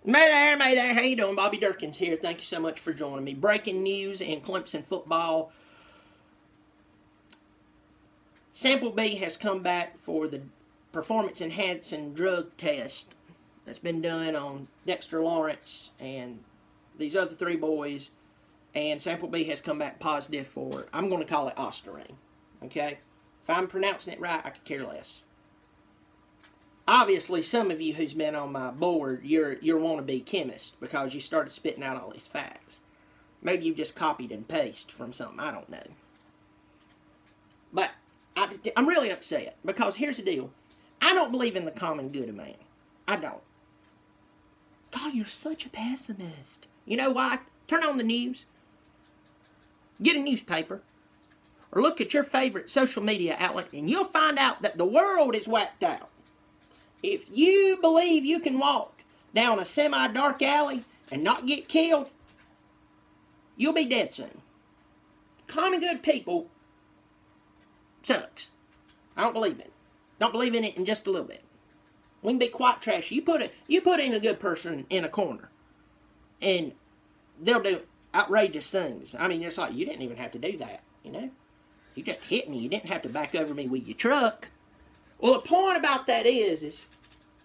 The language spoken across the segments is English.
May there, how you doing? Bobby Dirkens here. Thank you so much for joining me. Breaking news in Clemson football. Sample B has come back for the performance-enhancing drug test that's been done on Dexter Lawrence and these other three boys, and Sample B has come back positive for, I'm going to call it ostarine, okay? If I'm pronouncing it right, I could care less. Obviously, some of you who's been on my board, you're wannabe chemist because you started spitting out all these facts. Maybe you just copied and pasted from something, I don't know. But I'm really upset because here's the deal. I don't believe in the common good of man. I don't. God, you're such a pessimist. You know why? Turn on the news. Get a newspaper. Or look at your favorite social media outlet and you'll find out that the world is whacked out. If you believe you can walk down a semi-dark alley and not get killed, you'll be dead soon. Common good people sucks. I don't believe in it. Don't believe in it in just a little bit. We can be quite trashy. You put in a good person in a corner, and they'll do outrageous things. I mean, it's like, you didn't even have to do that, you know? You just hit me. You didn't have to back over me with your truck. Well, the point about that is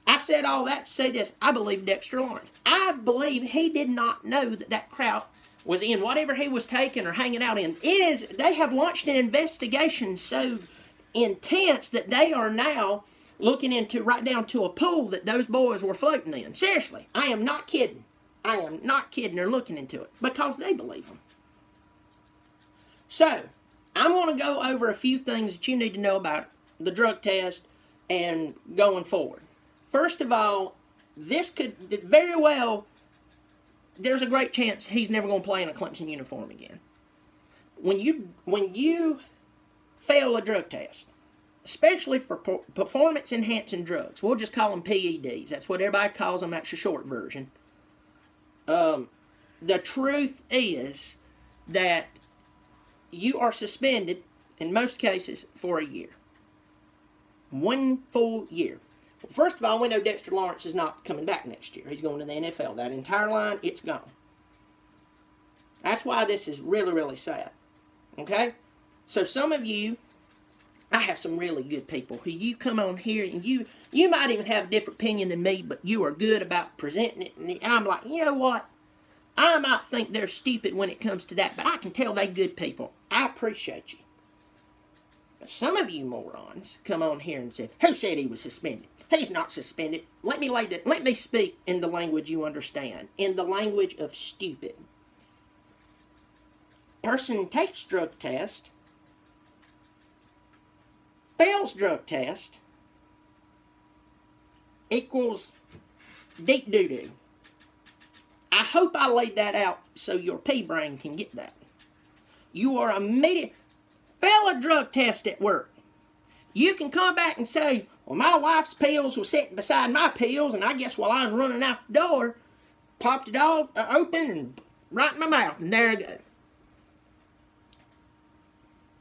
I said all that to say this. I believe Dexter Lawrence. I believe he did not know that crowd was in whatever he was taking or hanging out in. They have launched an investigation so intense that they are now looking into right down to a pool that those boys were floating in. Seriously, I am not kidding. I am not kidding. They're looking into it because they believe them. So, I'm going to go over a few things that you need to know about the drug test and going forward. First of all, this could very well, there's a great chance he's never going to play in a Clemson uniform again. When you fail a drug test, especially for performance-enhancing drugs, we'll just call them PEDs. That's what everybody calls them. That's the short version. The truth is that you are suspended, in most cases, for a year. 1 full year. Well, first of all, we know Dexter Lawrence is not coming back next year. He's going to the NFL. That entire line, it's gone. That's why this is really, really sad. Okay? So some of you, I have some really good people who you come on here and you might even have a different opinion than me, but you are good about presenting it. And I'm like, you know what? I might think they're stupid when it comes to that, but I can tell they're good people. I appreciate you. But some of you morons come on here and said, who said he was suspended? He's not suspended. Let me speak in the language you understand. In the language of stupid. Person takes drug test, fails drug test, equals deep doo-doo. I hope I laid that out so your pea-brain can get that. You are immediate. Fail a drug test at work. You can come back and say, well, my wife's pills were sitting beside my pills, and I guess while I was running out the door, popped it off, open, and right in my mouth, and there I go.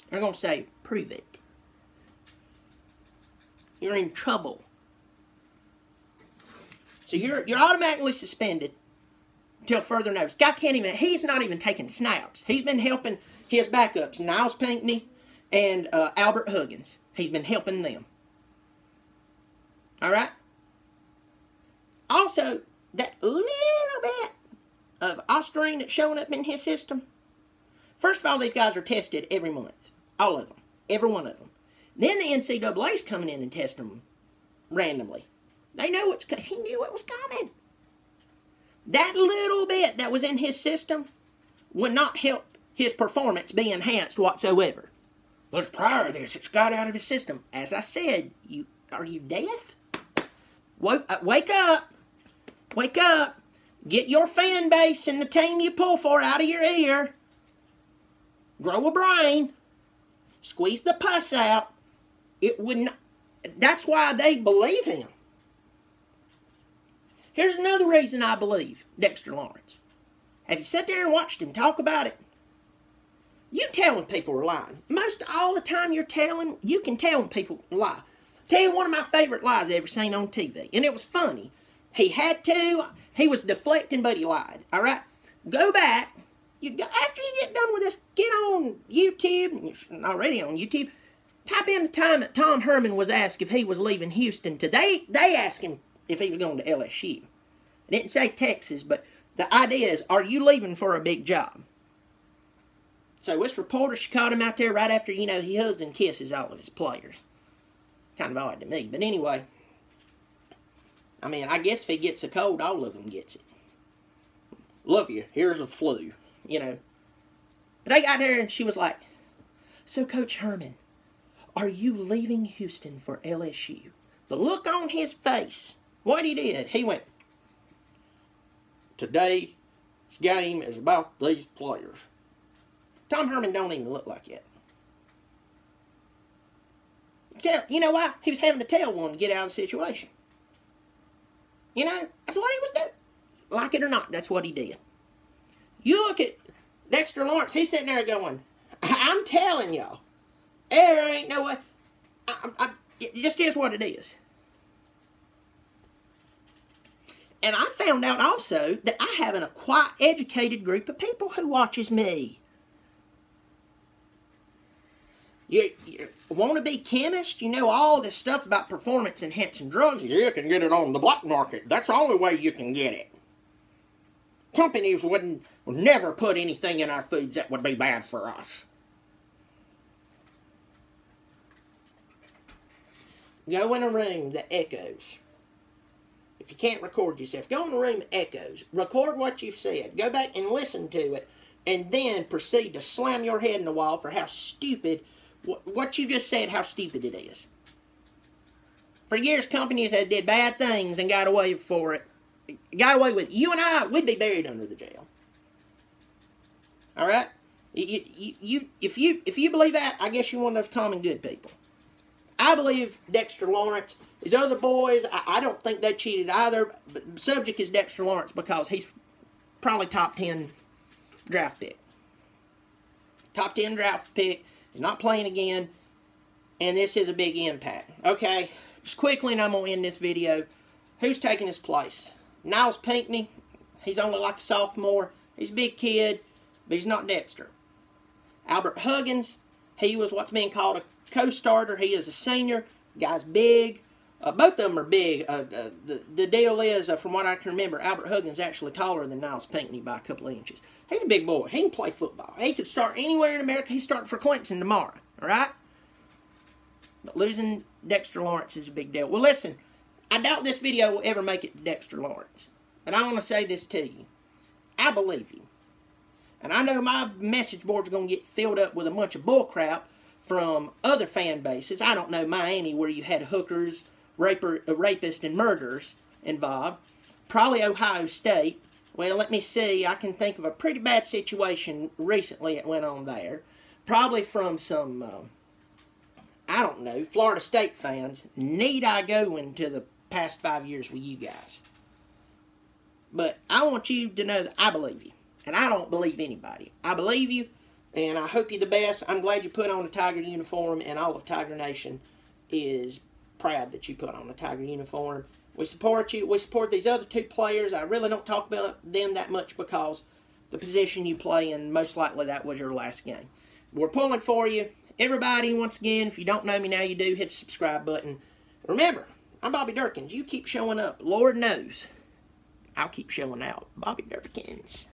They're going to say, prove it. You're in trouble. So you're automatically suspended until further notice. Guy can't even, he's not even taking snaps. He's been helping his backups, Niles Pinckney and Albert Huggins. He's been helping them. All right? Also, that little bit of ostarine that's showing up in his system, first of all, these guys are tested every month. All of them. Every one of them. Then the NCAA's coming in and testing them randomly. They know he knew it was coming. That little bit that was in his system would not help his performance be enhanced whatsoever. But prior to this, it's got out of his system. As I said, are you deaf? Wake up. Wake up. Get your fan base and the team you pull for out of your ear. Grow a brain. Squeeze the pus out. It would not. That's why they believe him. Here's another reason I believe Dexter Lawrence. Have you sat there and watched him talk about it? You tell when people are lying. Most all the time you can tell when people lie. Tell you one of my favorite lies I ever seen on TV, and it was funny. He He was deflecting, but he lied. All right? Go back. After you get done with this, get on YouTube. You're already on YouTube. Type in the time that Tom Herman was asked if he was leaving Houston today. They asked him if he was going to LSU. It didn't say Texas, but the idea is, are you leaving for a big job? So this reporter, she caught him out there right after, he hugs and kisses all of his players. Kind of odd to me. But anyway, I guess if he gets a cold, all of them gets it. Love you. Here's a flu. But they got there and she was like, so Coach Herman, are you leaving Houston for LSU? The look on his face, what he did, he went, today's game is about these players. Tom Herman don't even look like it. You know why? He was having to tell one to get out of the situation. That's what he was doing. Like it or not, that's what he did. You look at Dexter Lawrence, he's sitting there going, I'm telling y'all, there ain't no way. It just is what it is. And I found out also that I have a quite educated group of people who watches me. You want to be chemist? You know all this stuff about performance-enhancing drugs? You can get it on the black market. That's the only way you can get it. Companies would never put anything in our foods that would be bad for us. Go in a room that echoes. If you can't record yourself, go in a room that echoes. Record what you've said. Go back and listen to it. And then proceed to slam your head in the wall for how stupid, what you just said, how stupid it is. For years, companies that did bad things and got away for it. Got away with it. You and I, we'd be buried under the jail. All right? If you believe that, I guess you're one of those common good people. I believe Dexter Lawrence. His other boys, I don't think they cheated either. But the subject is Dexter Lawrence because he's probably top 10 draft pick. Top 10 draft pick. He's not playing again. And this is a big impact. Okay, just quickly, and I'm going to end this video. Who's taking his place? Niles Pinckney. He's only like a sophomore. He's a big kid, but he's not Dexter. Albert Huggins. He was what's being called a co-starter. He is a senior. The guy's big. Both of them are big. The deal is, from what I can remember, Albert Huggins is actually taller than Niles Pinckney by a couple of inches. He's a big boy. He can play football. He could start anywhere in America. He's starting for Clemson tomorrow. All right? But losing Dexter Lawrence is a big deal. Well, listen. I doubt this video will ever make it to Dexter Lawrence. And I want to say this to you. I believe you. And I know my message board's going to get filled up with a bunch of bullcrap from other fan bases. I don't know, Miami, where you had hookers, rapists, and murderers involved. Probably Ohio State. Well, let me see. I can think of a pretty bad situation recently that went on there. Probably from some, I don't know, Florida State fans. Need I go into the past 5 years with you guys? But I want you to know that I believe you. And I don't believe anybody. I believe you, and I hope you the best. I'm glad you put on a Tiger uniform, and all of Tiger Nation is proud that you put on a Tiger uniform. We support you. We support these other two players. I really don't talk about them that much because the position you play in, most likely that was your last game. We're pulling for you. Everybody, once again, if you don't know me now, you do, hit the subscribe button. Remember, I'm Bobby Dirkens. You keep showing up. Lord knows, I'll keep showing out. Bobby Dirkens.